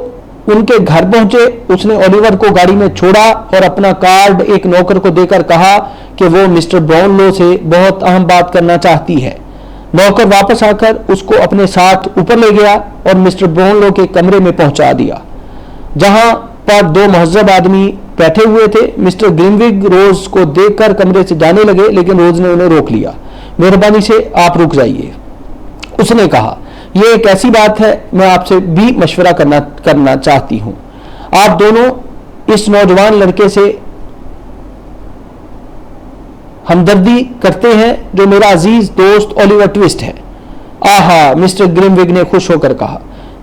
उनके घर पहुंचे, उसने ओलिवर को गाड़ी में छोड़ा और अपना कार्ड एक नौकर को देकर कहा कि वो मिस्टर ब्राउनलो से बहुत अहम बात करना चाहती है। नौकर वापस आकर उसको अपने साथ ऊपर ले गया और मिस्टर ब्राउनलो के कमरे में पहुंचा दिया, जहां पर दो महजब आदमी बैठे हुए थे। मिस्टर ग्रीनविग रोज को देखकर कमरे से जाने लगे, लेकिन रोज ने उन्हें रोक लिया। मेहरबानी से आप रुक जाइए, उसने कहा। यह एक ऐसी बात है, मैं आपसे भी मशवरा करना चाहती हूं। आप दोनों इस नौजवान लड़के से हमदर्दी करते हैं जो मेरा अजीज दोस्त ओलिवर ट्विस्ट है। आहा, मिस्टर ग्रीनविग ने खुश होकर कहा,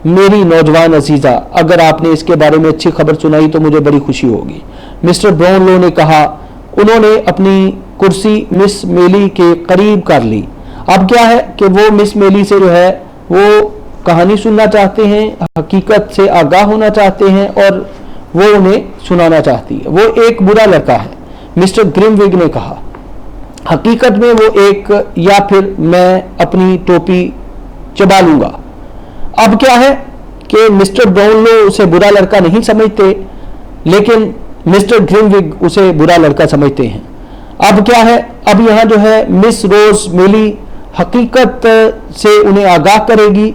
मेरी नौजवान अजीजा, अगर आपने इसके बारे में अच्छी खबर सुनाई तो मुझे बड़ी खुशी होगी। मिस्टर ब्राउनलो ने कहा। उन्होंने अपनी कुर्सी मिस मेली के करीब कर ली। अब क्या है कि वो मिस मेली से जो है वो कहानी सुनना चाहते हैं, हकीकत से आगाह होना चाहते हैं और वो उन्हें सुनाना चाहती है। वो एक बुरा लड़का है, मिस्टर ग्रीनविग ने कहा। हकीकत में वो एक, या फिर मैं अपनी टोपी चबा लूंगा। अब क्या है कि मिस्टर ब्राउनलो उसे बुरा लड़का नहीं समझते, लेकिन मिस्टर ग्रीनविग उसे बुरा लड़का समझते हैं। अब क्या है, अब यहां जो है मिस रोज मेली हकीकत से उन्हें आगाह करेगी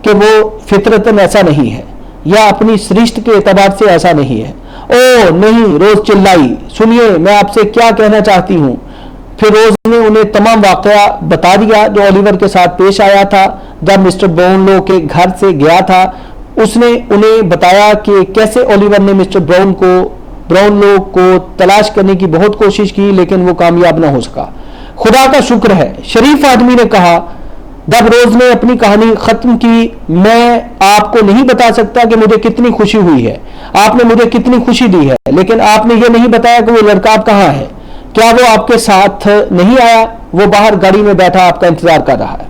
कि वो फितरतन ऐसा नहीं है या अपनी सृष्टि के एतबार से ऐसा नहीं है। ओ नहीं, रोज चिल्लाई, सुनिए मैं आपसे क्या कहना चाहती हूं। फिर रोज ने उन्हें तमाम वाकया बता दिया जो ओलिवर के साथ पेश आया था जब मिस्टर ब्राउनलो के घर से गया था। उसने उन्हें बताया कि कैसे ओलिवर ने मिस्टर ब्राउनलो को तलाश करने की बहुत कोशिश की, लेकिन वो कामयाब न हो सका। खुदा का शुक्र है, शरीफ आदमी ने कहा। जब रोज ने अपनी कहानी खत्म की, मैं आपको नहीं बता सकता कि मुझे कितनी खुशी हुई है, आपने मुझे कितनी खुशी दी है, लेकिन आपने ये नहीं बताया कि वो लड़का आप कहाँ है। क्या वो आपके साथ नहीं आया? वो बाहर गाड़ी में बैठा आपका इंतजार कर रहा है।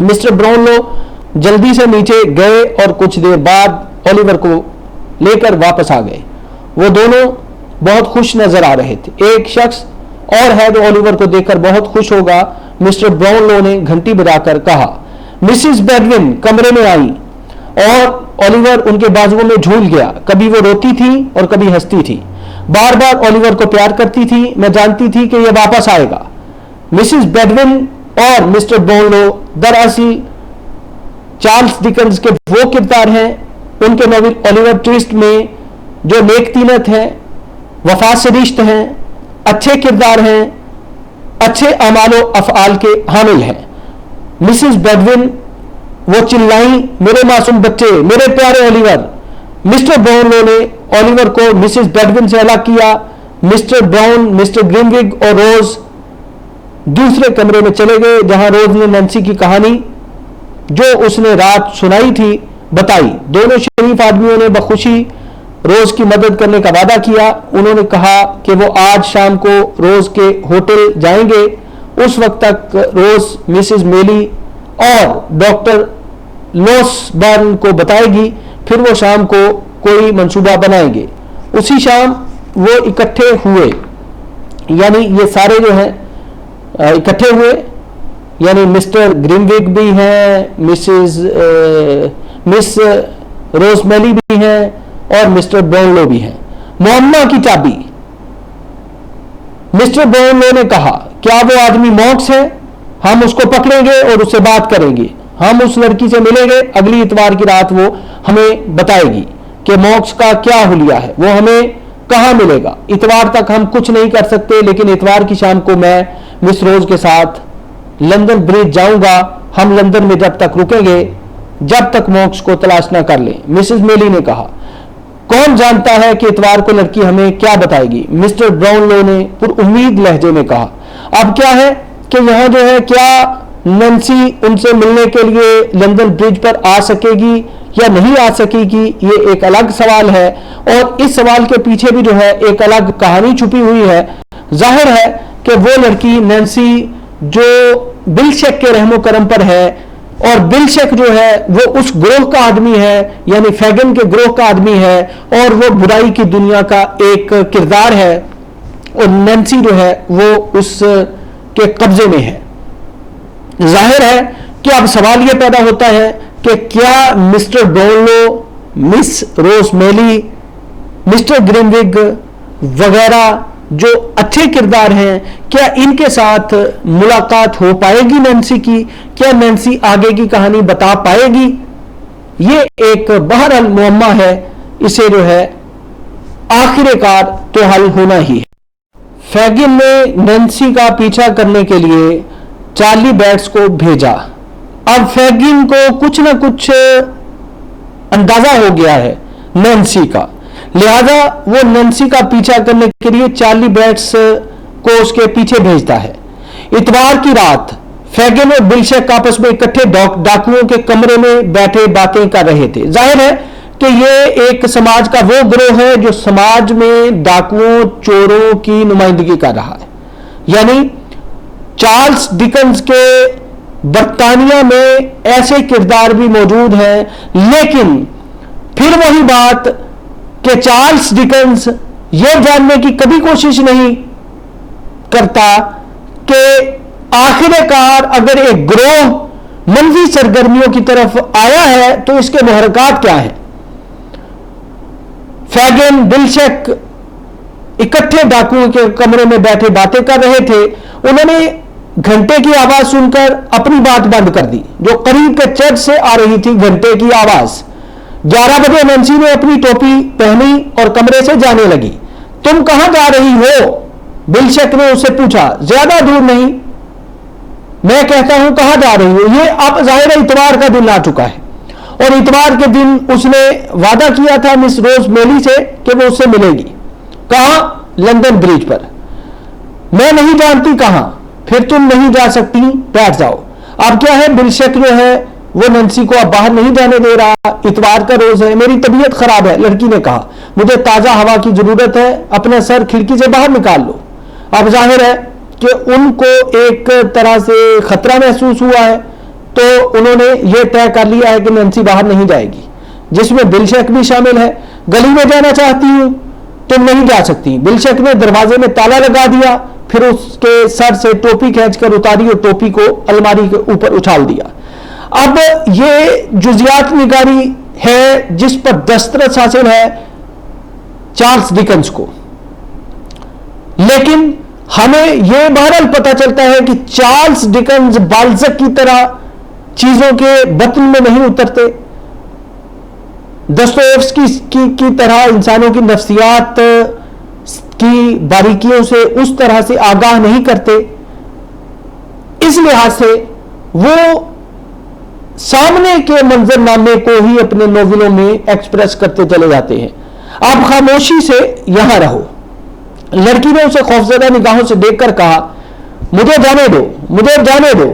मिस्टर ब्राउनलो जल्दी से नीचे गए और कुछ देर बाद ओलिवर को लेकर वापस आ गए। वो दोनों बहुत खुश नजर आ रहे थे। एक शख्स और है जो ओलिवर को देखकर बहुत खुश होगा। मिस्टर ब्राउनलो ने घंटी बजाकर कहा। मिसिस बेडविन कमरे में आई और ओलिवर उनके बाजुओं में झूल गया। कभी वो रोती थी और कभी हंसती थी, बार बार ओलिवर को प्यार करती थी। मैं जानती थी कि यह वापस आएगा। मिसिस बेडविन और मिस्टर ब्राउनलो दरअसल चार्ल्स डिकेंस के वो किरदार हैं उनके नॉवेल ओलिवर ट्विस्ट में जो नेकतीनत हैं, वफा से रिश्त हैं, अच्छे किरदार हैं, अच्छे अमालो अफआल के हामिल हैं। मिसिस बेडविन वो चिल्लाई, मेरे मासूम बच्चे, मेरे प्यारे ओलिवर। मिस्टर ब्राउनलो ने ओलिवर को मिसिस बेडविन से अलग किया। मिस्टर ब्राउन, मिस्टर ग्रीनविग और रोज दूसरे कमरे में चले गए, जहां रोज ने नैन्सी की कहानी जो उसने रात सुनाई थी बताई। दोनों शरीफ आदमियों ने बखुशी रोज की मदद करने का वादा किया। उन्होंने कहा कि वो आज शाम को रोज के होटल जाएंगे। उस वक्त तक रोज मिसिस मेली और डॉक्टर लोसबर्न को बताएगी फिर वो शाम को कोई मंसूबा बनाएंगे। उसी शाम वो इकट्ठे हुए, यानी ये सारे जो हैं इकट्ठे हुए, यानी मिस्टर ग्रीनविक भी हैं, मिस रोजमेली भी हैं और मिस्टर ब्राउनलो भी हैं। मुअम्मा की चाबी। मिस्टर ब्राउनलो ने कहा, क्या वो आदमी मॉक्स है? हम उसको पकड़ेंगे और उससे बात करेंगे, हम उस लड़की से मिलेंगे, अगली इतवार की रात वो हमें बताएगी कि मॉक्स का क्या हुलिया है, वो हमें कहां मिलेगा। इतवार तक हम कुछ नहीं कर सकते, लेकिन इतवार की शाम को मैं मिस रोज के साथ लंदन ब्रिज जाऊंगा। हम लंदन में जब तक रुकेंगे जब तक मॉक्स को तलाश ना कर लें। मिसेस मेली ने कहा, कौन जानता है कि इतवार को लड़की हमें क्या बताएगी। मिस्टर ब्राउनलो ने पुरुम्मीद लहजे में कहा, अब क्या है कि यहां जो है, क्या नैन्सी उनसे मिलने के लिए लंदन ब्रिज पर आ सकेगी या नहीं आ सकेगी, ये एक अलग सवाल है। और इस सवाल के पीछे भी जो है एक अलग कहानी छुपी हुई है। जाहिर है कि वो लड़की नैन्सी जो बिलशक के रहमो करम पर है, और बिलशक जो है वो उस ग्रोह का आदमी है, यानी फैगन के ग्रोह का आदमी है, और वो बुराई की दुनिया का एक किरदार है, और नैन्सी जो है वो उस के कब्जे में है। जाहिर है कि अब सवाल यह पैदा होता है कि क्या मिस्टर ब्राउनलो, मिस रोजमेली, मिस्टर ग्रीनविक वगैरह जो अच्छे किरदार हैं, क्या इनके साथ मुलाकात हो पाएगी नैन्सी की? क्या नैन्सी आगे की कहानी बता पाएगी? ये एक बहरहाल मुअम्मा है, इसे जो है आखिरकार तो हल होना ही है। फैगिन ने नैन्सी का पीछा करने के लिए चार्ली बैट्स को भेजा। अब फैगिन को कुछ ना कुछ अंदाजा हो गया है नैन्सी का, लिहाजा वो नैन्सी का पीछा करने के लिए चार्ली बैट्स को उसके पीछे भेजता है। इतवार की रात फैगिन और बिलशक आपस में इकट्ठे डाकुओं के कमरे में बैठे बातें कर रहे थे। जाहिर है कि ये एक समाज का वो गिरोह है जो समाज में डाकुओं, चोरों की नुमाइंदगी कर रहा है। यानी चार्ल्स डिकेंस के बरतानिया में ऐसे किरदार भी मौजूद हैं, लेकिन फिर वही बात कि चार्ल्स डिकेंस यह जानने की कभी कोशिश नहीं करता कि आखिरकार अगर एक गिरोह मंफी सरगर्मियों की तरफ आया है तो इसके मुहर्रिकात क्या है। फैगिन, बिलशक इकट्ठे डाकुओं के कमरे में बैठे बातें कर रहे थे। उन्होंने घंटे की आवाज सुनकर अपनी बात बंद कर दी, जो करीब के चर्च से आ रही थी घंटे की आवाज। 11 बजे नैन्सी ने अपनी टोपी पहनी और कमरे से जाने लगी। तुम कहां जा रही हो? बिलशक ने उससे पूछा। ज्यादा दूर नहीं, मैं कहता हूं कहां जा रही हो। ये अब जाहिर इतवार का दिन आ चुका है, और इतवार के दिन उसने वादा किया था मिस रोजमेली से कि वो उससे मिलेगी। कहां? लंदन ब्रिज पर। मैं नहीं जानती कहां। फिर तुम नहीं जा सकती, बैठ जाओ। अब क्या है, बिलशक जो है वो नैन्सी को अब बाहर नहीं जाने दे रहा। इतवार का रोज है, मेरी तबीयत खराब है, लड़की ने कहा। मुझे ताजा हवा की जरूरत है, अपना सर खिड़की से बाहर निकाल लो। अब जाहिर है कि उनको एक तरह से खतरा महसूस हुआ है, तो उन्होंने ये तय कर लिया है कि नैन्सी बाहर नहीं जाएगी, जिसमें बिलशक भी शामिल है। गली में जाना चाहती हूं, तुम नहीं जा सकती। बिलशक ने दरवाजे में ताला लगा दिया, फिर उसके सर से टोपी खींचकर उतारी और टोपी को अलमारी के ऊपर उछाल दिया। अब ये जुजियात निगारी है जिस पर दस्तरस हासिल है चार्ल्स डिकेंस को, लेकिन हमें यह बहरहाल पता चलता है कि चार्ल्स डिकेंस बाल्ज़क की तरह चीजों के बतन में नहीं उतरते, दोस्तोयेव्स्की की तरह इंसानों की नफ्सियात की बारीकियों से उस तरह से आगाह नहीं करते। इस लिहाज से वो सामने के मंजरनामे को ही अपने नोवेलों में एक्सप्रेस करते चले जाते हैं। आप खामोशी से यहां रहो। लड़की ने उसे खौफजदा निगाहों से देखकर कहा, मुझे जाने दो, मुझे जाने दो।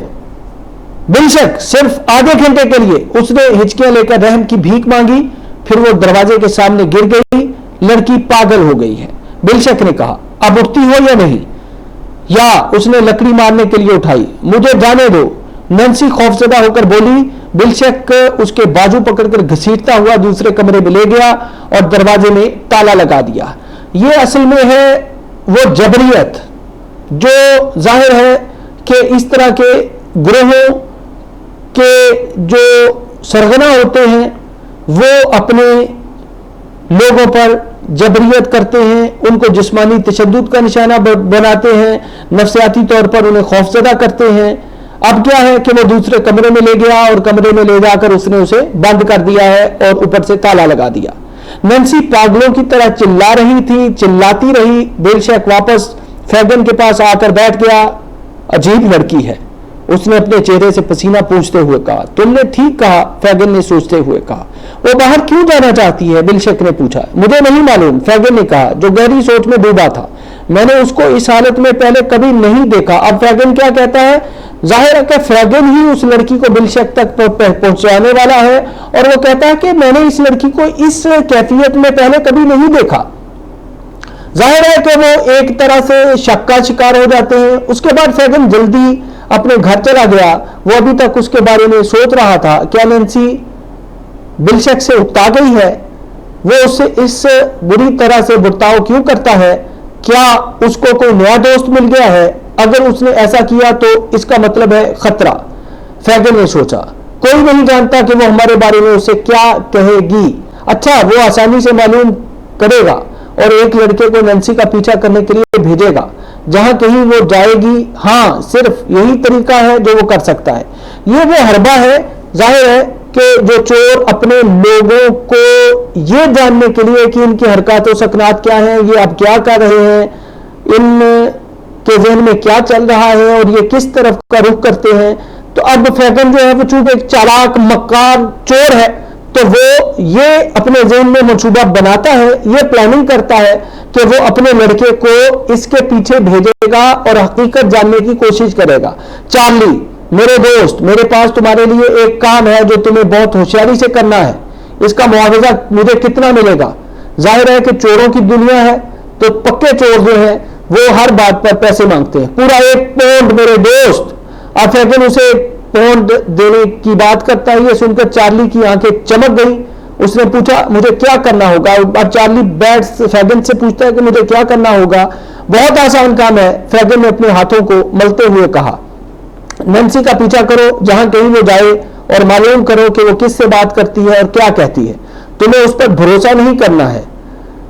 बिलशक सिर्फ आधे घंटे के लिए। उसने हिचकियां लेकर रहम की भीख मांगी, फिर वो दरवाजे के सामने गिर गई। लड़की पागल हो गई है, बिलशक ने कहा। अब उठती हो या नहीं? या उसने लकड़ी मारने के लिए उठाई। मुझे जाने दो, नैन्सी खौफजदा होकर बोली। बिलशक उसके बाजू पकड़कर घसीटता हुआ दूसरे कमरे में ले गया और दरवाजे में ताला लगा दिया। ये असल में है वो जबरियत जो जाहिर है कि इस तरह के ग्रोहों के जो सरगना होते हैं वो अपने लोगों पर जबरियत करते हैं, उनको जिस्मानी तशद्दुद का निशाना बनाते हैं, नफ्सियाती तौर पर उन्हें खौफजदा करते हैं। अब क्या है कि वो दूसरे कमरे में ले गया और कमरे में ले जाकर उसने उसे बंद कर दिया है और ऊपर से ताला लगा दिया। नैन्सी पागलों की तरह चिल्ला रही थी, चिल्लाती रही। बेलशक वापस फैगन के पास आकर बैठ गया। अजीब लड़की है, उसने अपने चेहरे से पसीना पूछते हुए कहा। तुमने ठीक कहा, फैगन ने सोचते हुए कहा। वो बाहर क्यों जाना चाहती है? बिलशक ने पूछा। मुझे नहीं मालूम, फैगन ने कहा, जो गहरी सोच में डूबा था। मैंने उसको इस हालत में पहले कभी नहीं देखा। अब फैगन क्या कहता है? जाहिर है कि फैगन ही उस लड़की को बिलशक तक पहुंचाने वाला है और वो कहता है कि मैंने इस लड़की को इस कैफियत में पहले कभी नहीं देखा। जाहिर है कि वो एक तरह से शक का शिकार हो जाते हैं। उसके बाद फैगन जल्दी अपने घर चला गया। वो अभी तक उसके बारे में सोच रहा था, क्या नैन्सी बिलशक से उकता गई है? वो उससे इस बुरी तरह से बर्ताव क्यों करता है? क्या उसको कोई नया दोस्त मिल गया है? अगर उसने ऐसा किया तो इसका मतलब है खतरा। फैगन ने सोचा, कोई नहीं जानता कि वो हमारे बारे में उसे क्या कहेगी। अच्छा, वो आसानी से मालूम करेगा और एक लड़के को नैन्सी का पीछा करने के लिए भेजेगा। जहां कहीं वो जाएगी, हाँ, सिर्फ यही तरीका है जो वो कर सकता है। ये वो हरबा है। जाहिर है कि जो चोर अपने लोगों को ये जानने के लिए कि इनकी हरकत और सकनात क्या है, ये अब क्या कर रहे हैं, इन के ज़हन में क्या चल रहा है और ये किस तरफ का रुख करते हैं, तो अब फैगन जो है वो चूंकि एक चालाक मक्कार चोर है तो वो ये अपने ज़हन में मंसूबा बनाता है, ये प्लानिंग करता है कि वो अपने लड़के को इसके पीछे भेजेगा और हकीकत जानने की कोशिश करेगा। चार्ली, मेरे दोस्त, मेरे पास तुम्हारे लिए एक काम है जो तुम्हें बहुत होशियारी से करना है। इसका मुआवजा मुझे कितना मिलेगा? जाहिर है कि चोरों की दुनिया है तो पक्के चोर जो हैं वो हर बात पर पैसे मांगते हैं। पूरा 1 पाउंड मेरे दोस्त। अब फैगन उसे पौंड देने की बात करता है। ये सुनकर चार्ली की आंखें चमक गई। उसने पूछा, मुझे क्या करना होगा? अब चार्ली फैगन से पूछता है कि मुझे क्या करना होगा? बहुत आसान काम है, फैगन ने अपने हाथों को मलते हुए कहा। नैन्सी का पीछा करो जहां कहीं वो जाए और मालूम करो कि वो किससे बात करती है और क्या कहती है। तुम्हें उस पर भरोसा नहीं करना है।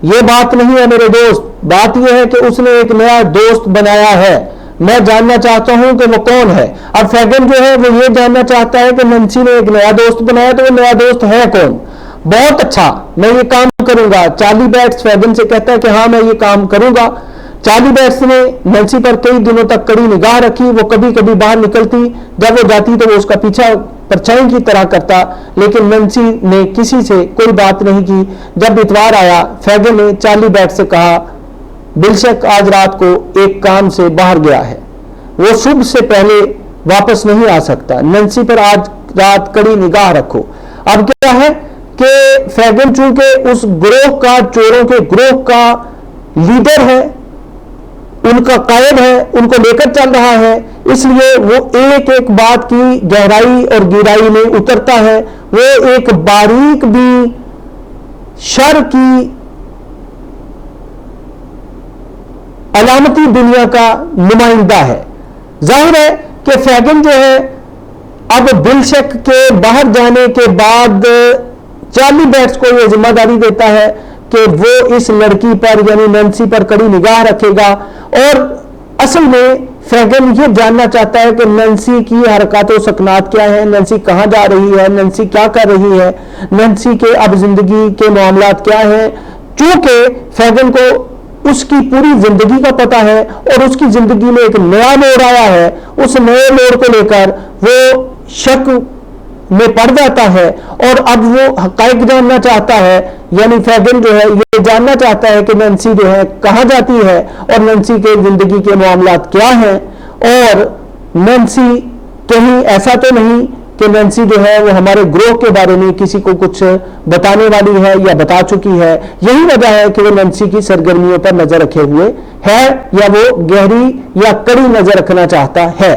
ये बात नहीं है मेरे दोस्त, बात यह है कि उसने एक नया दोस्त बनाया है। मैं जानना चाहता हूं कि वो कौन है। अब फैगन जो है वो ये जानना चाहता है कि नैन्सी ने एक नया दोस्त बनाया, तो वो नया दोस्त है कौन? बहुत अच्छा, मैं ये काम करूंगा। चार्ली बैट्स फैगन से कहता है कि हाँ, मैं ये काम करूंगा। चार्ली बैट्स ने नैन्सी पर कई दिनों तक कड़ी निगाह रखी। वो कभी कभी बाहर निकलती, जब वो जाती तो वो उसका पीछा परछाई की तरह करता, लेकिन नैन्सी ने किसी से कोई बात नहीं की। जब इतवार आया, फैगन ने चार्ली बैट्स से कहा, बिलशक आज रात को एक काम से बाहर गया है, वो सुबह से पहले वापस नहीं आ सकता। नैन्सी पर आज रात कड़ी निगाह रखो। अब क्या है कि फैगन चूंकि उस ग्रोह का, चोरों के ग्रोह का लीडर है, उनका कायद है, उनको लेकर चल रहा है, इसलिए वो एक एक बात की गहराई और गिराई में उतरता है। वो एक बारीक भी शर की अलामती दुनिया का नुमाइंदा है। जाहिर है कि फैगन जो है अब बिलशक के बाहर जाने के बाद चार्ली बैट्स को यह जिम्मेदारी देता है कि वो इस लड़की पर यानी नैन्सी पर कड़ी निगाह रखेगा। और असल में फैगन ये जानना चाहता है कि नैन्सी की हरकत और सकनात क्या है, नैन्सी कहाँ जा रही है, नैन्सी क्या कर रही है, नैन्सी के अब जिंदगी के मामलात क्या हैं। चूंकि फैगन को उसकी पूरी जिंदगी का पता है और उसकी जिंदगी में एक नया मोड़ आया है, उस नए मोड़ को लेकर वो शक में पड़ जाता है और अब वो हकायक जानना चाहता है। यानी फैगन जो है ये जानना चाहता है कि नैन्सी जो है कहाँ जाती है और नैन्सी के जिंदगी के मामलात क्या हैं, और नैन्सी कहीं ऐसा तो नहीं कि नैन्सी जो है वो हमारे ग्रोह के बारे में किसी को कुछ बताने वाली है या बता चुकी है। यही वजह है कि वो नैन्सी की सरगर्मियों पर नजर रखे हुए है या वो गहरी या कड़ी नजर रखना चाहता है।